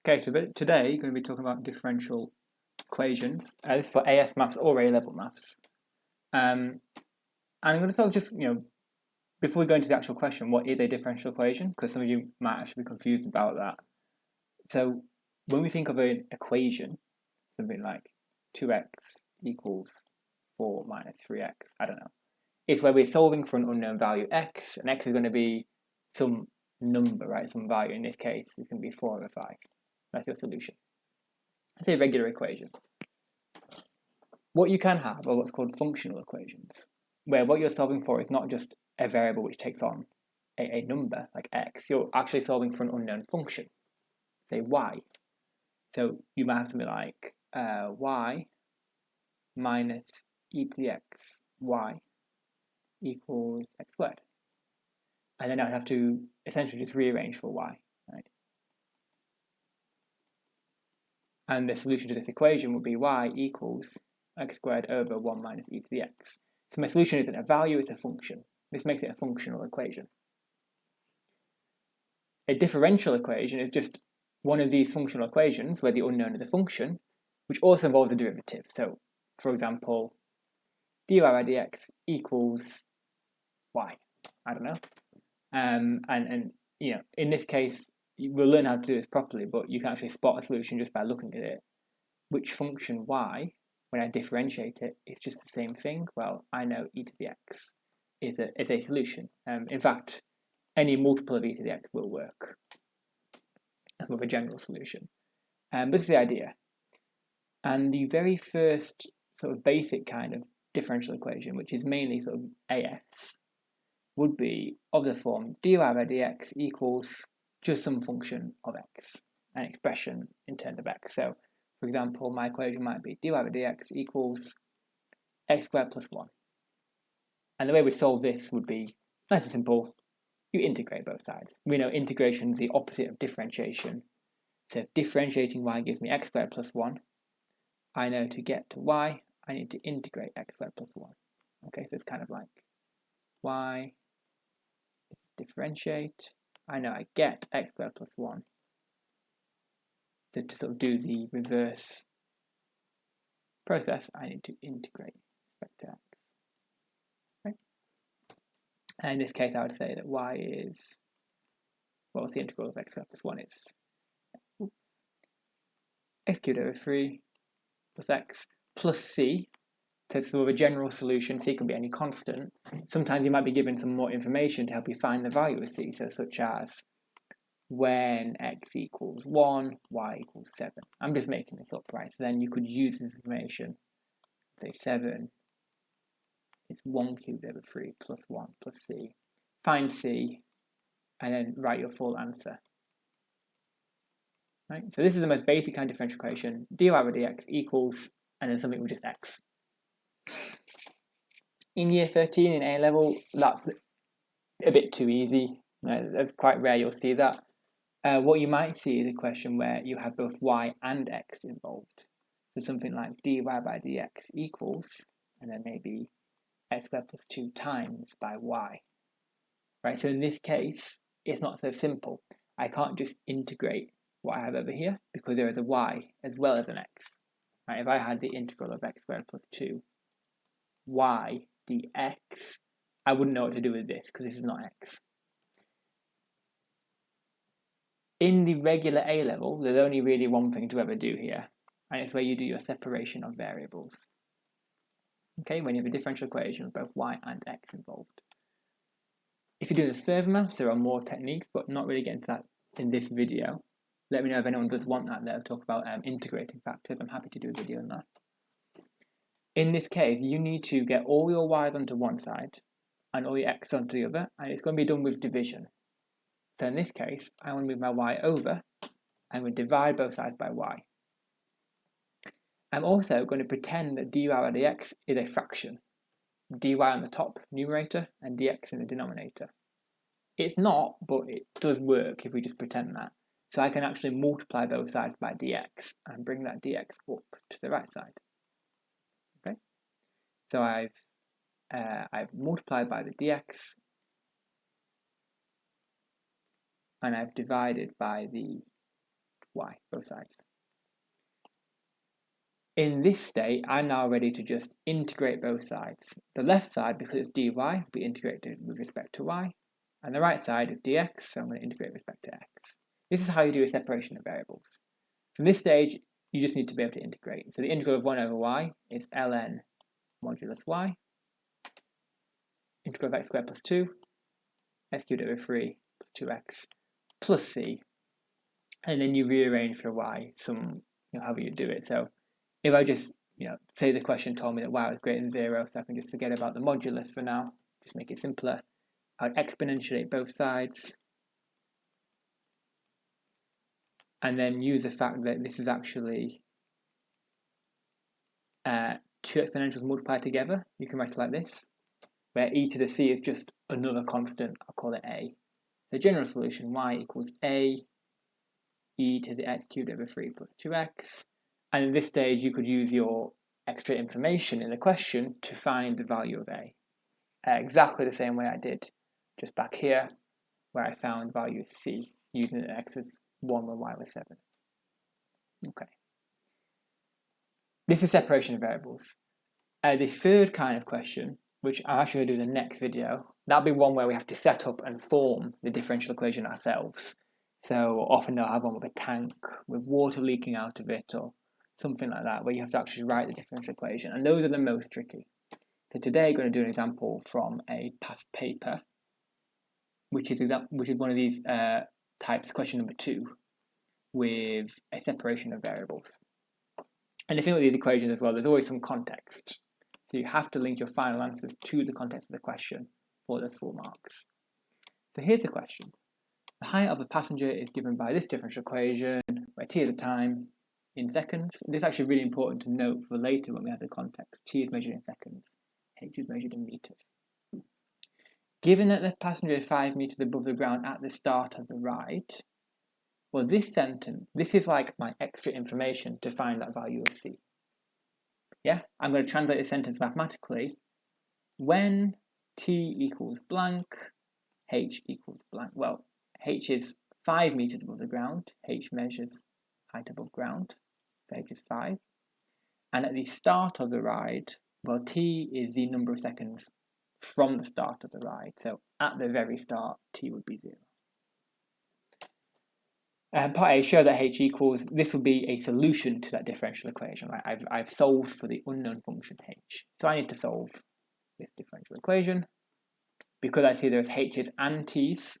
Okay, today we're going to be talking about differential equations. This is for AS maths or A-level maths. And I'm going to sort of just, before we go into the actual question, what is a differential equation? Because some of you might actually be confused about that. So when we think of an equation, something like 2x equals 4 minus 3x, I don't know. It's where we're solving for an unknown value x, and x is going to be some number, right? Some value. In this case, it's going to be 4 over 5. That's your solution. It's a regular equation. What you can have are what's called functional equations, where what you're solving for is not just a variable which takes on a number like x, you're actually solving for an unknown function, say y. So you might have something like y minus e to the x, y equals x squared. And then I'd have to essentially just rearrange for y, right? And the solution to this equation would be y equals x squared over 1 minus e to the x. So my solution isn't a value, it's a function. This makes it a functional equation. A differential equation is just one of these functional equations where the unknown is a function, which also involves a derivative. So, for example, dy by dx equals y. I don't know. And in this case, we'll learn how to do this properly, but you can actually spot a solution just by looking at it. Which function y, when I differentiate it, it's just the same thing. Well, I know e to the x is a solution. In fact, any multiple of e to the x will work. That's more of a general solution. But this is the idea. And the very first sort of basic kind of differential equation, which is mainly sort of AS, would be of the form dy by dx equals just some function of x, an expression in terms of x. So, for example, my equation might be dy by dx equals x squared plus 1. And the way we solve this would be nice and simple. You integrate both sides. We know integration is the opposite of differentiation. So if differentiating y gives me x squared plus 1, I know to get to y, I need to integrate x squared plus 1. Okay, so it's kind of like y, differentiate, I know I get x squared plus 1. So to sort of do the reverse process, I need to integrate respect to x. Right? And in this case, I would say that y is, well, it's the integral of x squared plus 1. It's x cubed over 3 plus x plus c. So it's sort of a general solution. C can be any constant. Sometimes you might be given some more information to help you find the value of c, so such as when x equals 1, y equals 7. I'm just making this up, right? So then you could use this information. Say 7 is 1 cubed over 3 plus 1 plus c. Find c, and then write your full answer. Right? So this is the most basic kind of differential equation. dy by dx equals, and then something with just x. In year 13 in A level, that's a bit too easy. That's quite rare you'll see that. What you might see is a question where you have both y and x involved. So something like dy by dx equals, and then maybe x squared plus 2 times by y. Right, so in this case, it's not so simple. I can't just integrate what I have over here because there is a y as well as an x. Right, if I had the integral of x squared plus 2 y dx, I wouldn't know what to do with this because this is not x. In the regular A level, there's only really one thing to ever do here, and it's where you do your separation of variables. Okay, when you have a differential equation with both y and x involved. If you're doing the further maths, there are more techniques, but not really getting to that in this video. Let me know if anyone does want that there, talk about integrating factors. I'm happy to do a video on that. In this case, you need to get all your y's onto one side and all your x onto the other, and it's going to be done with division. So in this case, I want to move my y over, and we divide both sides by y. I'm also going to pretend that dy by dx is a fraction. Dy on the top numerator and dx in the denominator. It's not, but it does work if we just pretend that. So I can actually multiply both sides by dx and bring that dx up to the right side. Okay, so I've multiplied by the dx, and I've divided by the y, both sides. In this state, I'm now ready to just integrate both sides. The left side, because it's dy, will be integrated with respect to y, and the right side is dx, so I'm going to integrate with respect to x. This is how you do a separation of variables. From this stage, you just need to be able to integrate. So the integral of 1 over y is ln modulus y, integral of x squared plus 2, x cubed over 3 plus 2x plus c, and then you rearrange for y, however you do it. So if I just, say the question told me that y was greater than 0, so I can just forget about the modulus for now, just make it simpler. I would exponentiate both sides, and then use the fact that this is actually two exponentials multiplied together. You can write it like this, where e to the c is just another constant. I'll call it a. The general solution, y equals a e to the x cubed over 3 plus 2x. And at this stage, you could use your extra information in the question to find the value of a. Exactly the same way I did just back here, where I found value of c using the x as 1 when y was 7. Okay. This is separation of variables. The third kind of question, which I'm actually going to do in the next video, that'll be one where we have to set up and form the differential equation ourselves. So often they'll have one with a tank with water leaking out of it or something like that, where you have to actually write the differential equation, and those are the most tricky. So today I'm going to do an example from a past paper, which is one of these types, question number 2, with a separation of variables. And the thing with these equations as well, there's always some context. So you have to link your final answers to the context of the question for the full marks. So here's the question. The height of a passenger is given by this differential equation, where t is the time in seconds. This is actually really important to note for later when we have the context. T is measured in seconds, h is measured in meters. Given that the passenger is 5 meters above the ground at the start of the ride, well, this sentence, this is like my extra information to find that value of c. Yeah, I'm going to translate this sentence mathematically. When t equals blank, h equals blank. Well, h is 5 meters above the ground. H measures height above ground. So h is 5. And at the start of the ride, well, t is the number of seconds from the start of the ride. So at the very start, t would be 0. Part A, show that h equals, this will be a solution to that differential equation. Right? I've solved for the unknown function h. So I need to solve this differential equation. Because I see there's h's and t's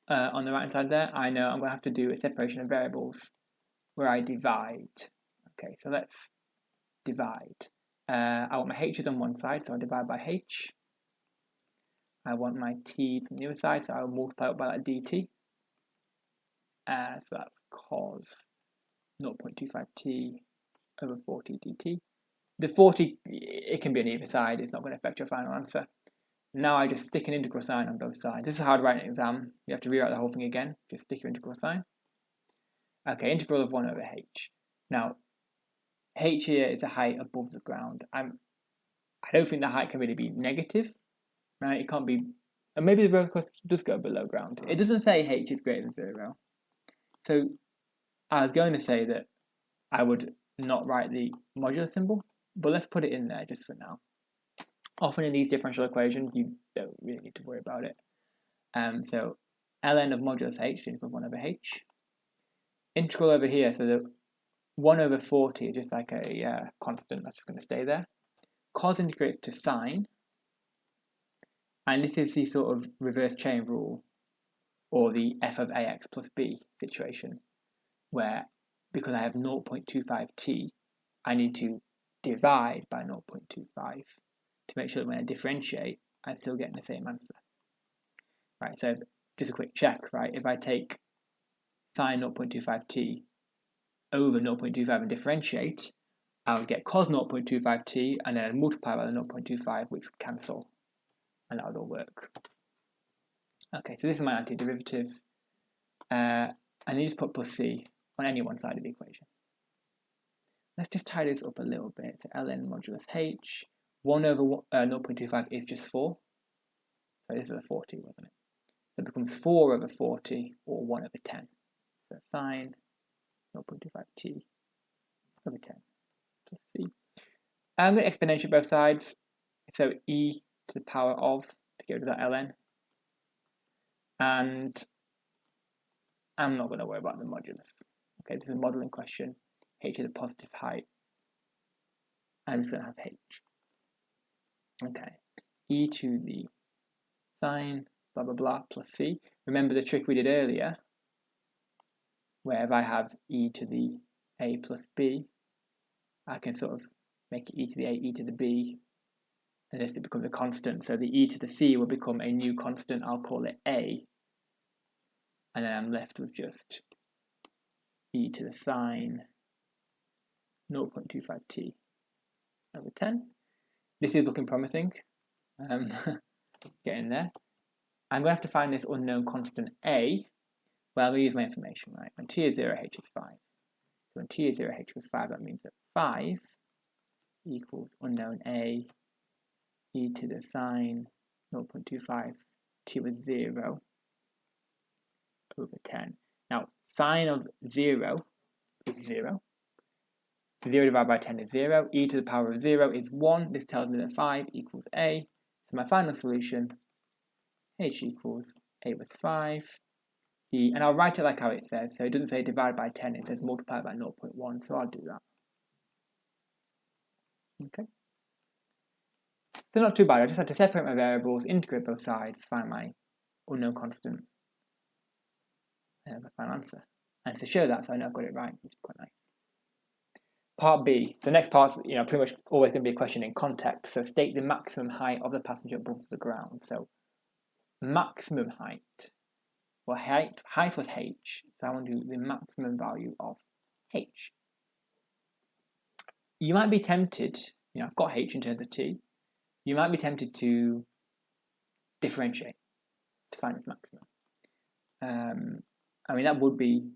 on the right hand side there, I know I'm going to have to do a separation of variables where I divide. Okay, so let's divide. I want my h's on one side, so I'll divide by h. I want my t's on the other side, so I'll multiply up by that dt. So that's cos 0.25t over 40 dt. The 40, it can be on either side, it's not going to affect your final answer. Now I just stick an integral sign on both sides. This is how to write an exam. You have to rewrite the whole thing again. Just stick your integral sign. Okay, integral of 1 over h. Now, h here is the height above the ground. I don't think the height can really be negative, right? It can't be, and maybe the roller coaster does go below ground. It doesn't say h is greater than 0. So I was going to say that I would not write the modular symbol, but let's put it in there just for now. Often in these differential equations, you don't really need to worry about it. So ln of modulus h equals 1 over h. Integral over here, so the 1 over 40 is just like a constant, that's just going to stay there. Cos integrates to sine, and this is the sort of reverse chain rule, or the f of ax plus b situation, where because I have 0.25t, I need to divide by 0.25 to make sure that when I differentiate, I'm still getting the same answer. Right, so just a quick check, right? If I take sine 0.25t over 0.25 and differentiate, I would get cos 0.25t and then multiply by the 0.25, which would cancel, and that would all work. Okay, so this is my antiderivative, and you just put plus c on any one side of the equation. Let's just tie this up a little bit. So ln modulus h, 1 over 0.25 is just 4. So this is a 40, wasn't it? So it becomes 4 over 40, or 1 over 10. So sine 0.25t over 10 plus c. I'm going to exponentiate both sides. So e to the power of, to get rid of that ln. And I'm not going to worry about the modulus. Okay, this is a modelling question. H is a positive height. I'm just going to have h. Okay, e to the sine blah blah blah plus c. Remember the trick we did earlier, where if I have e to the a plus b, I can sort of make it e to the a, e to the b, and this becomes a constant. So the e to the c will become a new constant. I'll call it a, and then I'm left with just e to the sine 0.25t over 10. This is looking promising. Getting there. I'm going to have to find this unknown constant a. Well, I'm going to use my information, right? When t is 0, h is 5. So when t is 0, h is 5, that means that 5 equals unknown a e to the sine 0.25 t with 0 over 10. Now, sine of 0 is 0. 0 divided by 10 is 0. E to the power of 0 is 1. This tells me that 5 equals a. So my final solution, h equals a was 5. E, and I'll write it like how it says. So it doesn't say divide by 10, it says multiply by 0.1. So I'll do that. Okay. So not too bad. I just had to separate my variables, integrate both sides, find my unknown constant, and my final answer. And to show that, so I know I've got it right, which is quite nice. Part B. The next part's pretty much always going to be a question in context. So state the maximum height of the passenger above the ground. So maximum height. Well, height was h. So I want to do the maximum value of h. You might be tempted. I've got h in terms of t. You might be tempted to differentiate to find its maximum. I mean, that would be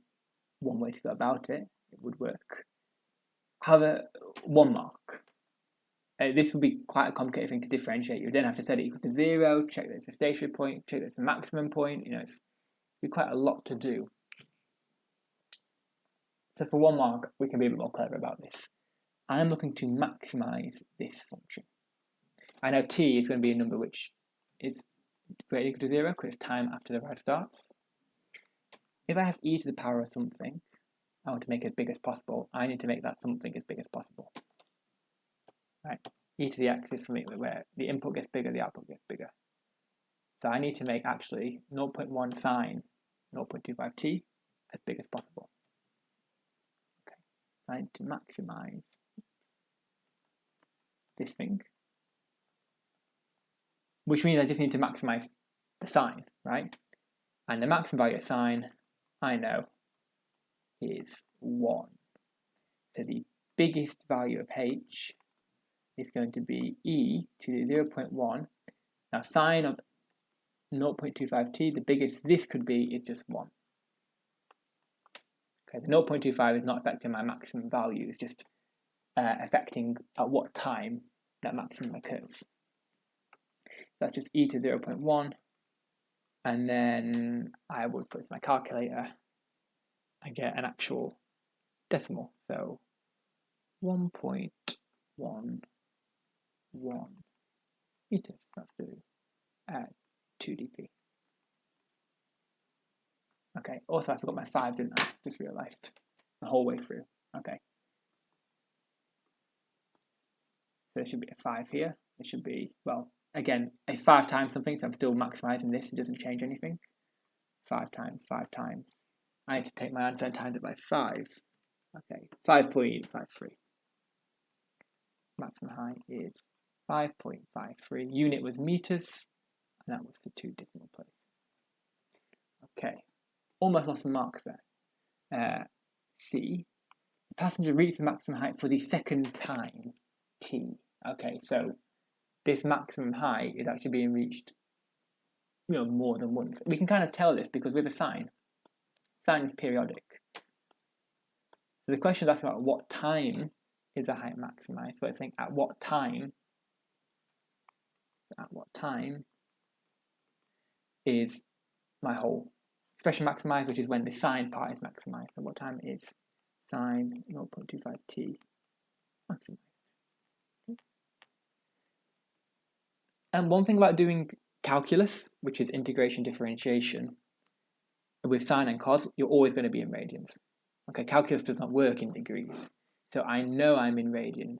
one way to go about it. It would work. However, 1 mark. This would be quite a complicated thing to differentiate. You then have to set it equal to 0, check that it's a stationary point, check that it's a maximum point. It's be quite a lot to do. So for 1 mark, we can be a bit more clever about this. I'm looking to maximize this function. I know t is going to be a number which is greater than equal to 0 because it's time after the ride starts. If I have e to the power of something, I want to make it as big as possible. I need to make that something as big as possible. Right? E to the x is something where the input gets bigger, the output gets bigger. So I need to make actually 0.1 sine 0.25t as big as possible. Okay. So I need to maximize this thing, which means I just need to maximize the sine, right? And the maximum value of sine, I know, is 1. So the biggest value of h is going to be e to the 0.1. Now sine of 0.25t, the biggest this could be is just 1. Okay, the 0.25 is not affecting my maximum value, it's just affecting at what time that maximum occurs. That's just e to 0.1, and then I would put my calculator and get an actual decimal. So 1.11 meters, that's the 2 dp. Okay, also I forgot my 5, didn't I? Just realised the whole way through. Okay. So there should be a 5 here. It should be, well, again, it's 5 times something, so I'm still maximising this. It doesn't change anything. 5 times, 5 times. I need to take my answer and times it by 5. Okay, 5.53. Maximum height is 5.53. Unit was meters, and that was the 2 decimal places. Okay, almost lost some marks there. C. The passenger reached the maximum height for the second time, T. Okay, so this maximum height is actually being reached, more than once. We can kind of tell this because with a sine is periodic. So the question is asking about what time is the height maximized. So it's saying at what time is my whole expression maximised, which is when the sine part is maximised. So what time is sine 0.25t maximised? And one thing about doing calculus, which is integration differentiation, with sine and cos, you're always going to be in radians. Okay, calculus does not work in degrees. So I know I'm in radians.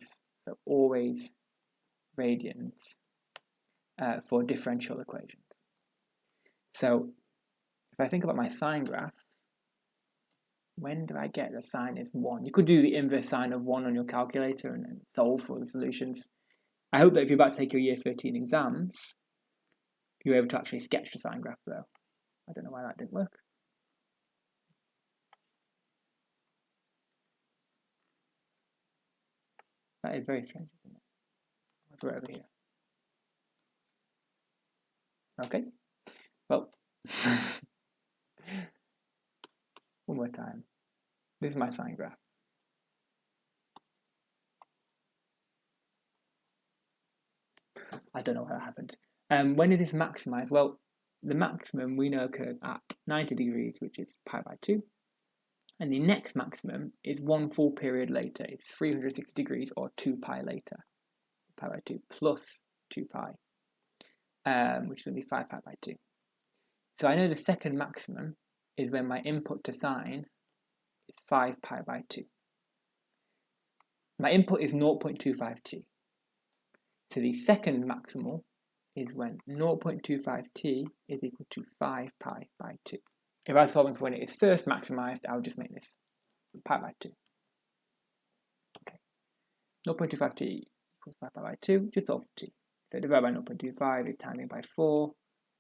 So always radians for differential equations. So if I think about my sine graph, when do I get the sine is 1? You could do the inverse sine of 1 on your calculator and then solve for the solutions. I hope that if you're about to take your year 13 exams, you're able to actually sketch the sine graph though. I don't know why that didn't work. That is very strange, isn't it? Let's go over here. Okay, well, one more time. This is my sine graph. I don't know how that happened. When is this maximized? Well, the maximum we know occurs at 90 degrees, which is pi by 2. And the next maximum is one full period later. It's 360 degrees or 2 pi later. Pi by 2 plus 2 pi, which is going to be 5 pi by 2. So I know the second maximum is when my input to sine is 5 pi by 2. My input is 0.25t. So the second maximal is when 0.25t is equal to 5 pi by 2. If I was solving for when it is first maximized, I would just make this pi by 2. Okay, 0.25t equals 5 pi by 2, just solve for t. So divide by 0.25 is timing by 4,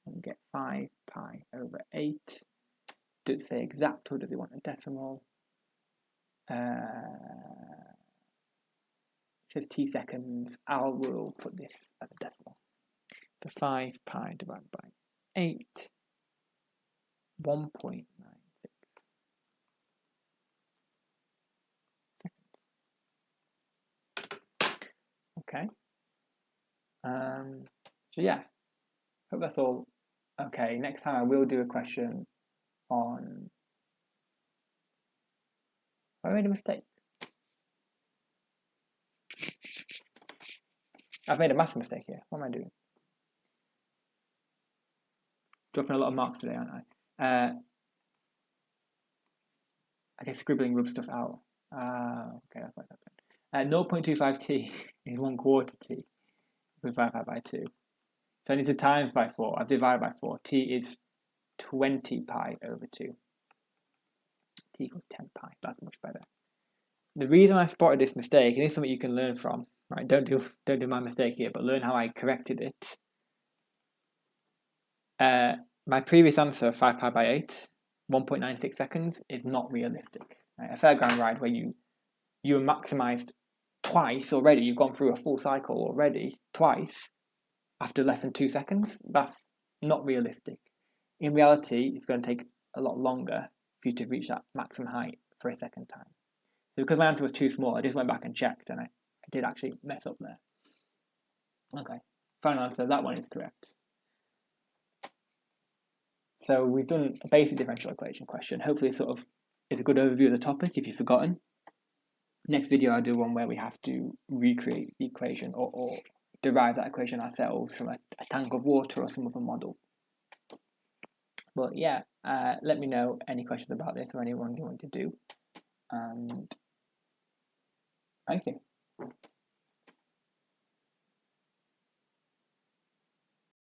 and we get 5 pi over 8. Does it say exact or does it want a decimal? It says t seconds. I will put this as a decimal. So 5 pi divided by 8, 1.96 seconds. Okay. So yeah, hope that's all okay. Next time I will do a question on. I made a mistake. I've made a massive mistake here. What am I doing? Dropping a lot of marks today, aren't I? I guess scribbling rubs stuff out. Okay, that's like that. 0.25t is 1/4 t with 5 pi by 2. So I need to times by 4. I've divided by 4. T is 20 pi over 2. T equals 10 pi. That's much better. The reason I spotted this mistake, and this is something you can learn from, right? Don't do my mistake here, but learn how I corrected it. My previous answer, 5 pi by 8, 1.96 seconds, is not realistic. Right? A fairground ride where you are maximized twice already, you've gone through a full cycle already, twice, after less than 2 seconds, that's not realistic. In reality, it's going to take a lot longer for you to reach that maximum height for a second time. So because my answer was too small, I just went back and checked, and I did actually mess up there. Okay, final answer, that one is correct. So we've done a basic differential equation question. Hopefully it sort of is a good overview of the topic if you've forgotten. Next video I'll do one where we have to recreate the equation or derive that equation ourselves from a tank of water or some other model. But yeah, let me know any questions about this or any ones you want to do. And thank you.